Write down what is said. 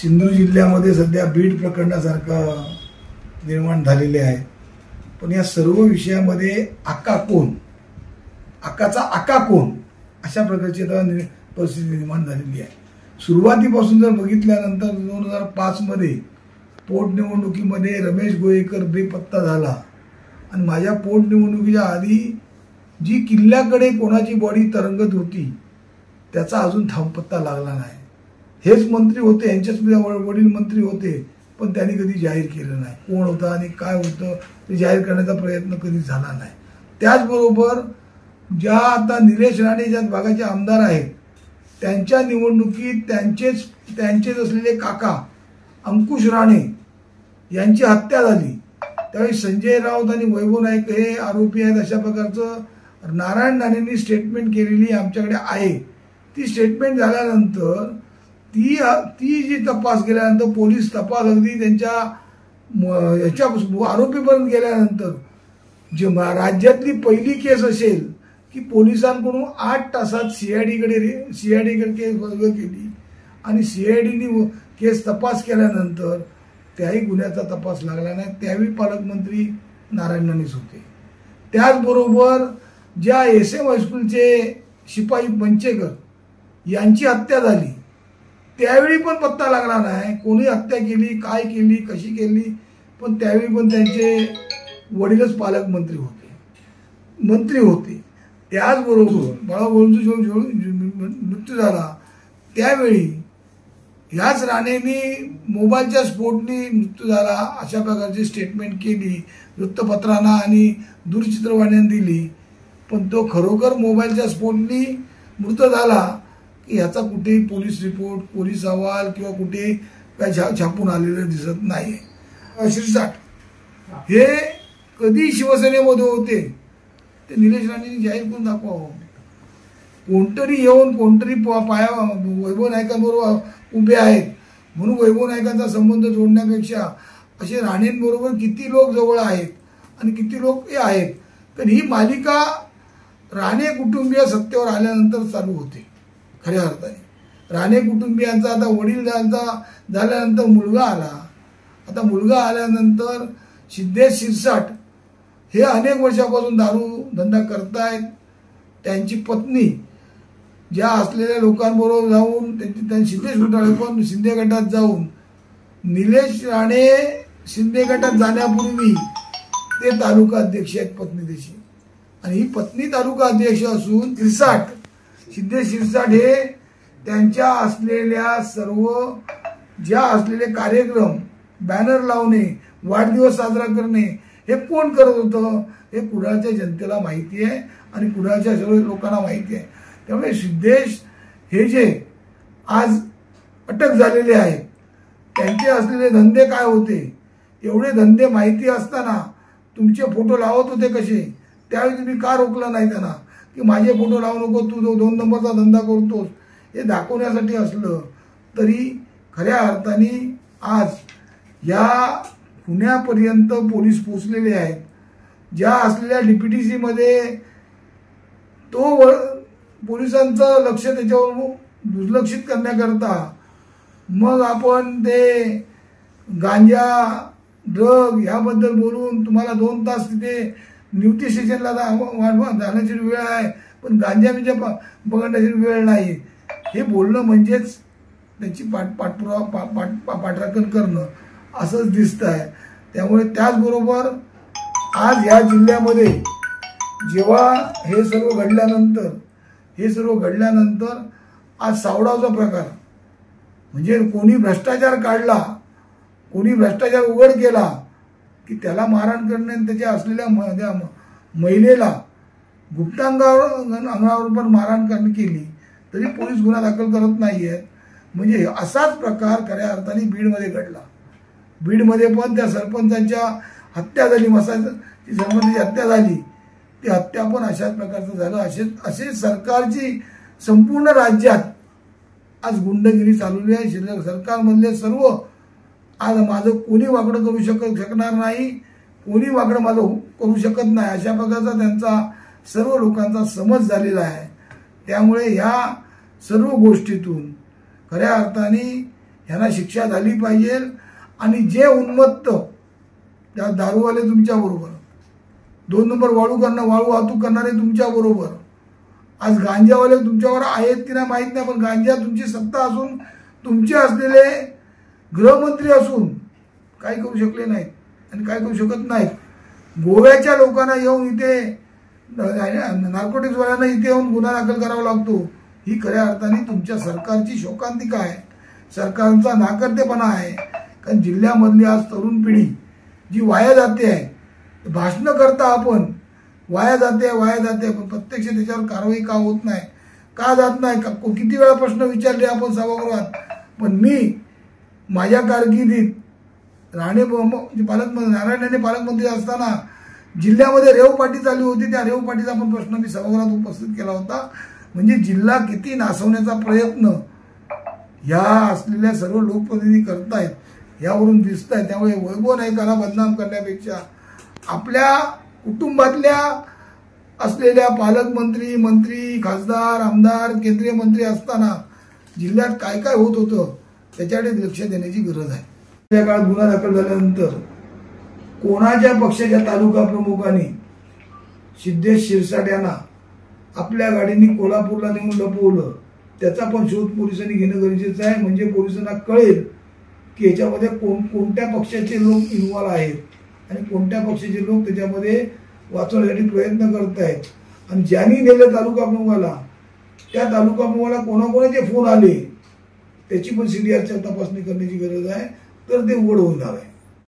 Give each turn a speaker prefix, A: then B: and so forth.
A: सिंधुदुर्ग जिल्ह्यामध्ये सध्या बीड प्रकरणासारखं निर्माण झालेले आहे. पण या सर्व विषयामध्ये आका कोण, आकाचा आका कोण अशा प्रकारची परिस्थिती निर्माण झालेली आहे. सुरुवातीपासून जर बघितल्यानंतर 2005 मध्ये पोटनिवडणुकीमध्ये रमेश गोयेकर बेपत्ता झाला आणि माझ्या पोटनिवडणुकीच्या आधी जी किल्ल्याकडे कोणाची बॉडी तरंगत होती त्याचा अजून थांबपत्ता लागला नाही. हेच मंत्री होते, यांच्याच वडील मंत्री होते, पण त्यांनी कधी जाहीर केलं नाही. कोण होता आणि काय होतं ते जाहीर करण्याचा प्रयत्न कधी झाला नाही. त्याचबरोबर ज्या आता निलेश राणे ज्या भागाचे आमदार आहेत त्यांच्या निवडणुकीत त्यांचेच असलेले काका अंकुश राणे यांची हत्या झाली. त्यावेळी संजय राऊत आणि वैभव नाईक हे आरोपी आहेत अशा प्रकारचं नारायण राणेंनी स्टेटमेंट केलेली आमच्याकडे आहे. ती स्टेटमेंट झाल्यानंतर ती जी तपास केल्यानंतर पोलीस तपास अगदी त्यांच्या आरोपीपर्यंत गेल्यानंतर जे राज्यातली पहिली केस असेल की पोलिसांकडून 8 तासात सीआयडीकडे केस वर्ग केली आणि सीआयडीने केस तपास केल्यानंतर त्याही गुन्ह्याचा तपास लागला नाही. त्यावेळी पालकमंत्री नारायण राणेच होते. त्याचबरोबर ज्या SM हायस्कूलचे शिपाई मंचेकर यांची हत्या झाली त्यावेळी पण पत्ता लागला नाही. कोणी हत्या केली, काय केली, कशी केली, पण त्यावेळी पण त्यांचे वडीलच पालकमंत्री होते. त्याचबरोबर बाळाभाऊंचा जो मृत्यू झाला त्यावेळी ह्याच राणेंनी मोबाईलच्या स्फोटनी मृत्यू झाला अशा प्रकारची स्टेटमेंट केली, वृत्तपत्रांना आणि दूरचित्रवाण्यांना दिली. पण तो खरोखर मोबाईलच्या स्फोटनी मृत झाला की याचा कुठेही पोलीस रिपोर्ट, पोलीस अहवाल किंवा कुठे काय छापून आलेलं दिसत नाही. शिरसाट हे कधी शिवसेनेमध्ये होते ते निलेश राणेंनी जाहीर करून दाखवावं. कोणतरी येऊन कोणतरी वैभव नाईकांबरोबर उभे आहेत म्हणून वैभव नाईकांचा संबंध जोडण्यापेक्षा असे राणेंबरोबर किती लोक जवळ आहेत आणि किती लोक हे आहेत. तर ही मालिका राणे कुटुंबीय सत्तेवर आल्यानंतर चालू होते. खऱ्या अर्थाने राणे कुटुंबियांचा आता वडील झाल्यानंतर मुलगा आला. आता मुलगा आल्यानंतर सिद्धेश शिरसाट हे अनेक वर्षापासून दारू धंदा करतायत. त्यांची पत्नी ज्या असलेल्या लोकांबरोबर जाऊन त्यांनी सिद्धेश घोटाळे पण शिंदे गटात जाऊन निलेश राणे शिंदे गटात जाण्यापूर्वी ते तालुका अध्यक्ष आहेत पत्नी त्याची. आणि ही पत्नी तालुका अध्यक्ष असून सिद्धेश शिरसाट हे त्यांच्या असलेल्या सर्व ज्या असलेले कार्यक्रम, बॅनर लावणे, वाढदिवस साजरा करणे हे कोण करत होतं हे कुडाळच्या जनतेला माहिती आहे आणि कुडाळच्या सर्व लोकांना माहिती आहे. त्यामुळे सिद्धेश हे जे आज अटक झालेले आहेत त्यांचे असलेले धंदे काय होते, एवढे धंदे माहिती असताना तुमचे फोटो लावत होते कसे, त्यावेळी तुम्ही का रोखलं नाही त्यांना की माझे फोटो लावू नको, तू 2 नंबरचा धंदा करतोस, हे दाखवण्यासाठी असलं तरी खऱ्या अर्थाने आज या पुण्यापर्यंत पोलीस पोचलेले आहेत. ज्या असलेल्या DPTC मध्ये तो पोलिसांचं लक्ष त्याच्यावर दुर्लक्षित करण्याकरता मग आपण ते गांजा, ड्रग याबद्दल बोलून तुम्हाला 2 तास तिथे न्यूट्री स्टेशनला जाण्याची वेळ आहे पण गांजा बिंजा बघण्याची वेळ नाही, हे बोलणं म्हणजेच त्यांची पाठराखण करणं असंच दिसतं आहे. त्यामुळे त्याचबरोबर आज या जिल्ह्यामध्ये जेव्हा हे सर्व घडल्यानंतर आज सावडावचा प्रकार म्हणजे कोणी भ्रष्टाचार काढला, कोणी भ्रष्टाचार उघड केला की त्याला मारहाण करणे आणि त्याच्या असलेल्या महिलेला गुप्तांगावर पण मारहाण केली तरी पोलीस गुन्हा दाखल करत नाही आहेत. म्हणजे असाच प्रकार खऱ्या अर्थाने बीडमध्ये घडला. बीडमध्ये पण त्या सरपंचांच्या हत्या झाली, मसाची सरपंचाची हत्या झाली, ती हत्या पण अशाच प्रकारचं झालं. असे सरकारची संपूर्ण राज्यात आज गुंडगिरी चालवली आहे. सरकारमधले सर्व आज माझं कोणी वाकडं करू शकणार नाही, कोणी वाकडं माझं करू शकत नाही अशा प्रकारचा त्यांचा सर्व लोकांचा समज झालेला आहे. त्यामुळे ह्या सर्व गोष्टीतून खऱ्या अर्थाने ह्यांना शिक्षा झाली पाहिजे। आणि जे उन्मत्त त्या दारूवाले तुमच्या बरोबर, 2 नंबर वाळू वाहतूक करणारे तुमच्या बरोबर, आज गांजावाले तुमच्यावर आहेत की नाही माहीत नाही, पण गांजा तुमची सत्ता असून तुमचे असलेले गृहमंत्री असून काय करू शकले नाहीत आणि काय करू शकत नाहीत। गोव्याच्या लोकांना येऊन इथे नार्कोटिक्सवाल्यांना इथे येऊन गुन्हा दाखल करावा लागतो। ही खऱ्या अर्थाने तुमच्या सरकारची शोकांतिका आहे, सरकारचा नाकर्तेपणा आहे। कारण जिल्ह्यामधली आज तरुण पिढी जी वाया जाते आहे, भाषणं करता आपण वाया जाते पण प्रत्यक्ष त्याच्यावर कारवाई का होत नाही, का जात नाही, किती वेळा प्रश्न विचारले आपण सभागृहात। पण मी माझ्या कारकिर्दीत नारायण राणे पालकमंत्री असताना जिल्ह्यामध्ये रेव पार्टी चालू होती, त्या रेव पार्टीचा पण प्रश्न मी सभागृहात उपस्थित केला होता। म्हणजे जिल्हा किती नासवण्याचा प्रयत्न ह्या असलेल्या सर्व लोकप्रतिनिधी करतायत यावरून दिसत आहे। त्यामुळे वैभव नाईकाला बदनाम करण्यापेक्षा आपल्या कुटुंबातल्या असलेल्या पालकमंत्री, मंत्री, खासदार, आमदार, केंद्रीय मंत्री असताना जिल्ह्यात काय काय होत होतं त्याच्याकडे लक्ष देण्याची गरज आहे। त्या काळात गुन्हा दाखल झाल्यानंतर कोणाच्या पक्षाच्या तालुका प्रमुखांनी सिद्धेश शिरसाट यांना आपल्या गाडीने कोल्हापूरला नेऊन लपवलं, त्याचा पण शोध पोलिसांनी घेणं गरजेचं आहे। म्हणजे पोलिसांना कळेल की याच्यामध्ये कोणत्या पक्षाचे लोक इन्व्हॉल्व आहेत आणि कोणत्या पक्षाचे लोक त्याच्यामध्ये वाचवण्यासाठी प्रयत्न करत आहेत। आणि ज्यांनी नेलं तालुका प्रमुखाला, त्या तालुका प्रमुखाला कोणाकोणाचे फोन आले त्याची पण CDRच्या तपासणी करण्याची गरज आहे, तर ते उघड होणार आहे।